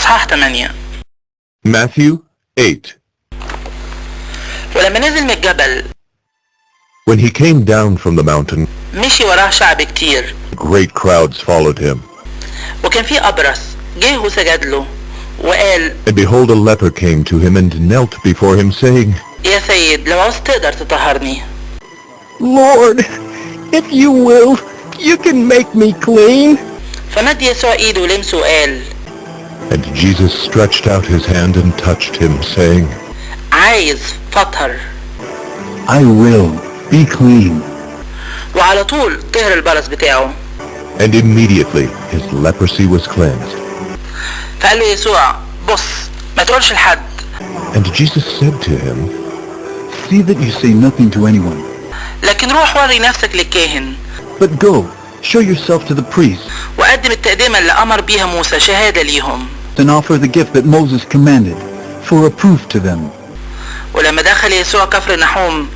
إصحاح 8. Matthew 8. ولما نزل من الجبل When he came down from the mountain, مشي وراه شعب كتير، great crowds followed him. وكان في أبرص جه وسجد له وقال: And behold, a leper came to him and knelt before him, saying, يا سيد لو عاوز تقدر تطهرني. Lord, if you will, you can make me clean. فمد يسوع ايده ولمسه وقال: And Jesus stretched out his hand and touched him, saying, عايز فطهر. I will be clean. وعلى طول طهر البرص بتاعه. and immediately his leprosy was cleansed. فقال له يسوع: بص ما تقولش لحد. And Jesus said to him, See that you say nothing to anyone. لكن روح وري نفسك للكاهن. But go, show yourself to the priest. وقدم التقدمة اللي أمر بيها موسى شهادة ليهم. Then offer the gift that Moses commanded for a proof to them. ولما دخل يسوع كفر نحوم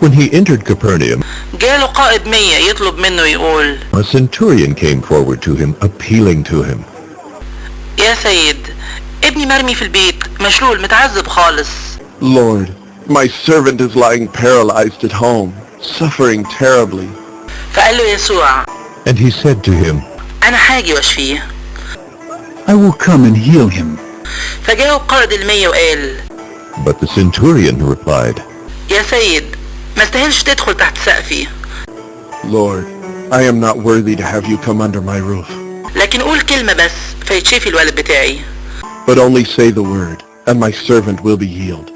When he entered Capernaum, جاله قائد 100 يطلب منه يقول: a centurion came forward to him, appealing to him. يا سيد ابني مرمي في البيت مشلول متعذب خالص. Lord, my servant is lying paralyzed at home, suffering terribly. فقال له يسوع: And he said to him, أنا حاجي واشفيه. I will come and heal him. فجاوب قائد 100 وقال: But the centurion replied, يا سيد ما استاهلش تدخل تحت سقفي. Lord, I am not worthy to have you come under my roof. لكن قول كلمة بس فيتشفي الولد بتاعي. But only say the word, and my servant will be healed.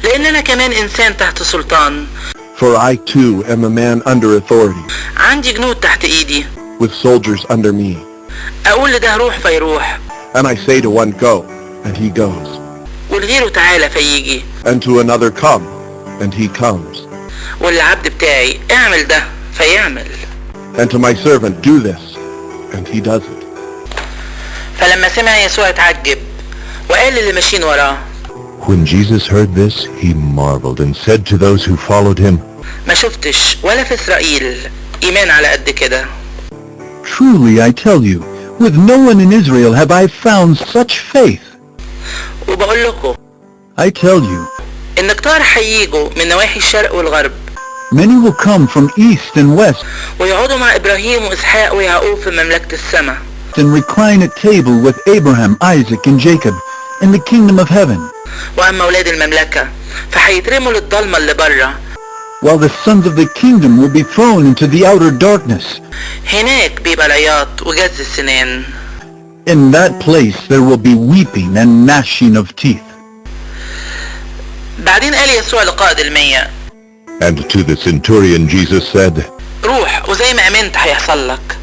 لأن أنا كمان إنسان تحت سلطان. For I too am a man under authority, عندي جنود تحت إيدي. with soldiers under me. أقول لده روح فيروح. And I say to one, go, and he goes. ولغيره تعالى فيجي. And to another, come, and he comes. والعبد بتاعي اعمل ده فيعمل. And to my servant, do this, and he does it. فلما سمع يسوع اتعجب وقال للي ماشيين وراه: When Jesus heard this, he marveled and said to those who followed him, ما شفتش ولا في إسرائيل إيمان على قد كده. Truly I tell you, with no one in Israel have I found such faith. وبقول لكم I tell you, إن كتار هييجوا من نواحي الشرق والغرب many will come from east and west ويقعدوا مع إبراهيم وإسحاق ويعقوب في مملكة السماء. and recline at table with Abraham, Isaac, and Jacob in the kingdom of heaven. وأما أولاد المملكة فهيترموا للضلمة اللي بره. While the sons of the kingdom will be thrown into the outer darkness. هناك بيبقى العياط وجز السنان. In that place there will be weeping and gnashing of teeth. بعدين قال يسوع لقائد 100: and to the centurion Jesus said, روح وزي ما آمنت هيحصل لك.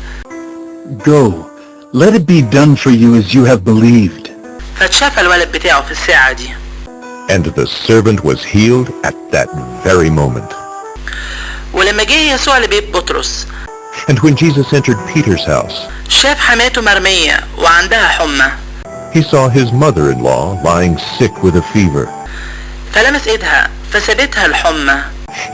Go, let it be done for you as you have believed. فاتشفى الولد بتاعه في الساعة دي. And the servant was healed at that very moment. ولما جه يسوع لبيت بطرس And when Jesus entered Peter's house, شاف حماته مرمية وعندها حمى. he saw his mother-in-law lying sick with a fever. فلمس ايدها فسابتها الحمى.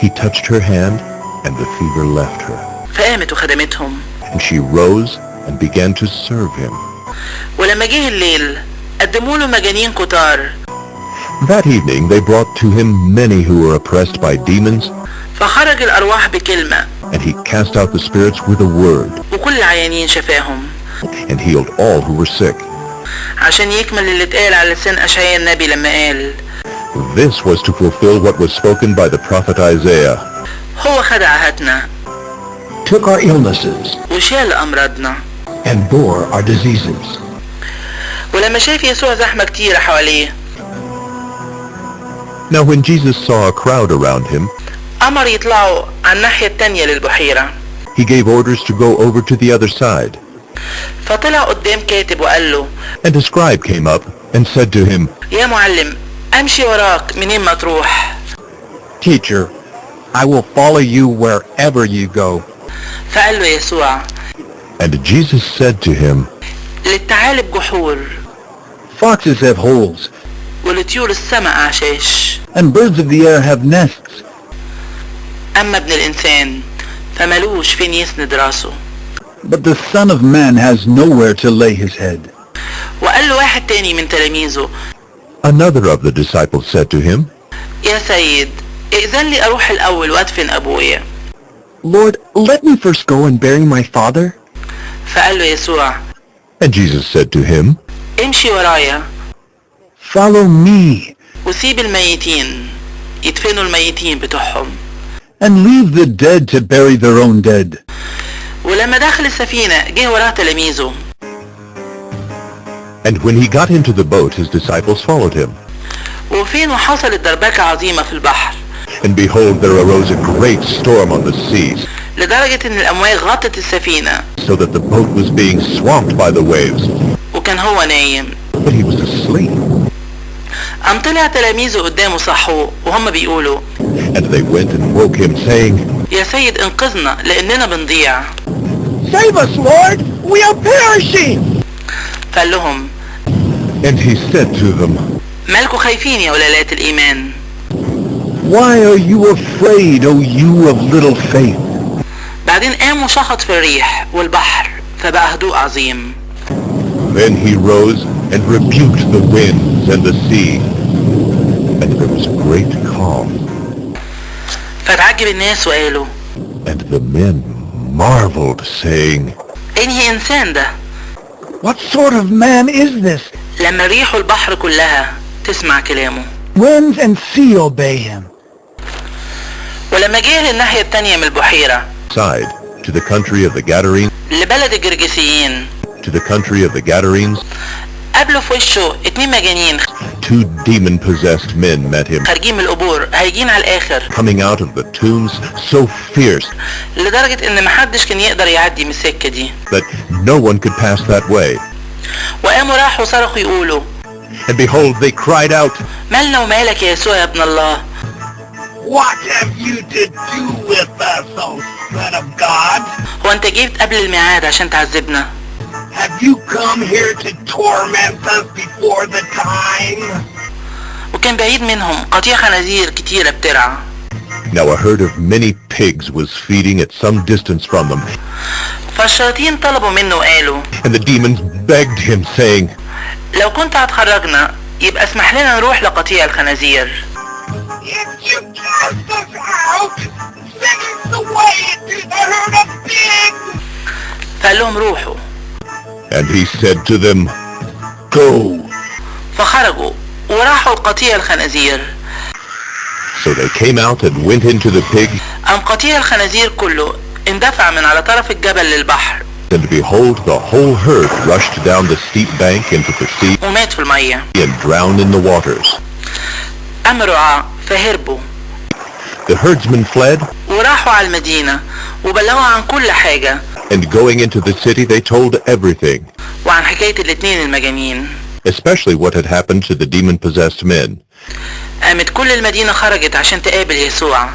He touched her hand, and the fever left her. فقامت وخدمتهم. And she rose and began to serve him. ولما جه الليل قدموا له مجانين كتار. That evening they brought to him many who were oppressed by demons, فخرج الأرواح بكلمة. and he cast out the spirits with a word, وكل العيانين شفاهم. and healed all who were sick. عشان يكمل اللي اتقال على لسان أشعياء النبي لما قال: This was to fulfill what was spoken by the prophet Isaiah. هو خد عهدنا Took our illnesses وشال أمراضنا. and bore our diseases. ولما شاف يسوع زحمة كتيرة حواليه Now when Jesus saw a crowd around him, أمر يطلعوا على الناحية التانية للبحيرة. he gave orders to go over to the other side. فطلع قدام كاتب وقال له: And a scribe came up and said to him, يا معلم أمشي وراك منين ما تروح. Teacher, I will follow you wherever you go. فقال له يسوع: And Jesus said to him, للثعالب جحور Foxes have holes, ولطيور السماء أعشاش، and birds of the air have nests, أما ابن الإنسان فملوش فين يسند راسه. but the Son of Man has nowhere to lay his head. وقال وقال له واحد تاني من تلاميذه: Another of the disciples said to him, يا سيد ائذن لي أروح الأول وأدفن أبويا. Lord, let me first go and bury my father. فقال له يسوع: and Jesus said to him, امشي ورايا Follow me وسيب الميتين يدفنوا الميتين بتوعهم. and leave the dead to bury their own dead. ولما دخل السفينة جه وراه تلاميذه. and when he got into the boat his disciples followed him. وفين وحصلت دربكة عظيمة في البحر، And behold, there arose a great storm on the seas, لدرجة ان الأمواج غطت السفينة so that the boat was being swamped by the waves. وكان هو نايم. But he was asleep. قام طلع تلاميذه قدامه صحوه وهم بيقولوا: And they went and woke him, saying, يا سيد انقذنا لأننا بنضيع. Save us, Lord! We are perishing! فقال لهم: and he said to them, مالكوا خايفين يا ولالات الإيمان؟ Why are you afraid, O you of little faith? بعدين قام وشخط في الريح والبحر فبقى هدوء عظيم. Then he rose and rebuked the winds and the sea, and there was great calm. فتعجب الناس وقالوا: And the men marveled, saying, انهي إنسان ده What sort of man is this? لما الريح والبحر كلها تسمع كلامه. Winds and sea obey him. ولما جه للناحية التانية من البحيرة side to the country of the Gadarenes, لبلد الجرجسيين، to the country of the Gadarenes, قابله في وشه 2 مجانين 2 demon-possessed men met him, خارجين من القبور هايجين على الآخر، coming out of the tombs so fierce لدرجة ان محدش كان يقدر يعدي من السكة دي. that no one could pass that way. وقاموا راحوا صرخوا يقولوا: And behold, they cried out, مالنا ومالك يا يسوع يا ابن الله؟ What have you to do with us, O Son of God? هو انت جيت قبل الميعاد عشان تعذبنا؟ Have you come here to torment us before the time? وكان بعيد منهم قطيع خنازير كتيرة بترعى. Now a herd of many pigs was feeding at some distance from them, فالشياطين طلبوا منه وقالوا: and the demons begged him, saying, لو كنت هتخرجنا يبقى اسمح لنا نروح لقطيع الخنازير. If you cast us out, send us away into the herd of pigs! فقال لهم: روحوا. and he said to them, Go. فخرجوا وراحوا لقطيع الخنازير. So they came out and went into the pigs, قام قطيع الخنازير كله اندفع من على طرف الجبل للبحر and behold, the whole herd rushed down the steep bank into the sea ومات في المية. and drowned in the waters. قام رعاة فهربوا The herdsmen fled, وراحوا على المدينة وبلغوا عن كل حاجة and going into the city they told everything, وعن حكاية الاتنين المجانين. especially what had happened to the demon-possessed men. قامت كل المدينة خرجت عشان تقابل يسوع.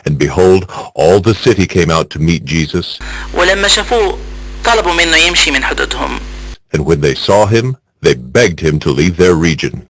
And behold, all the city came out to meet Jesus, ولما شافوه طلبوا منه يمشي من حدودهم. and when they saw him, they begged him to leave their region.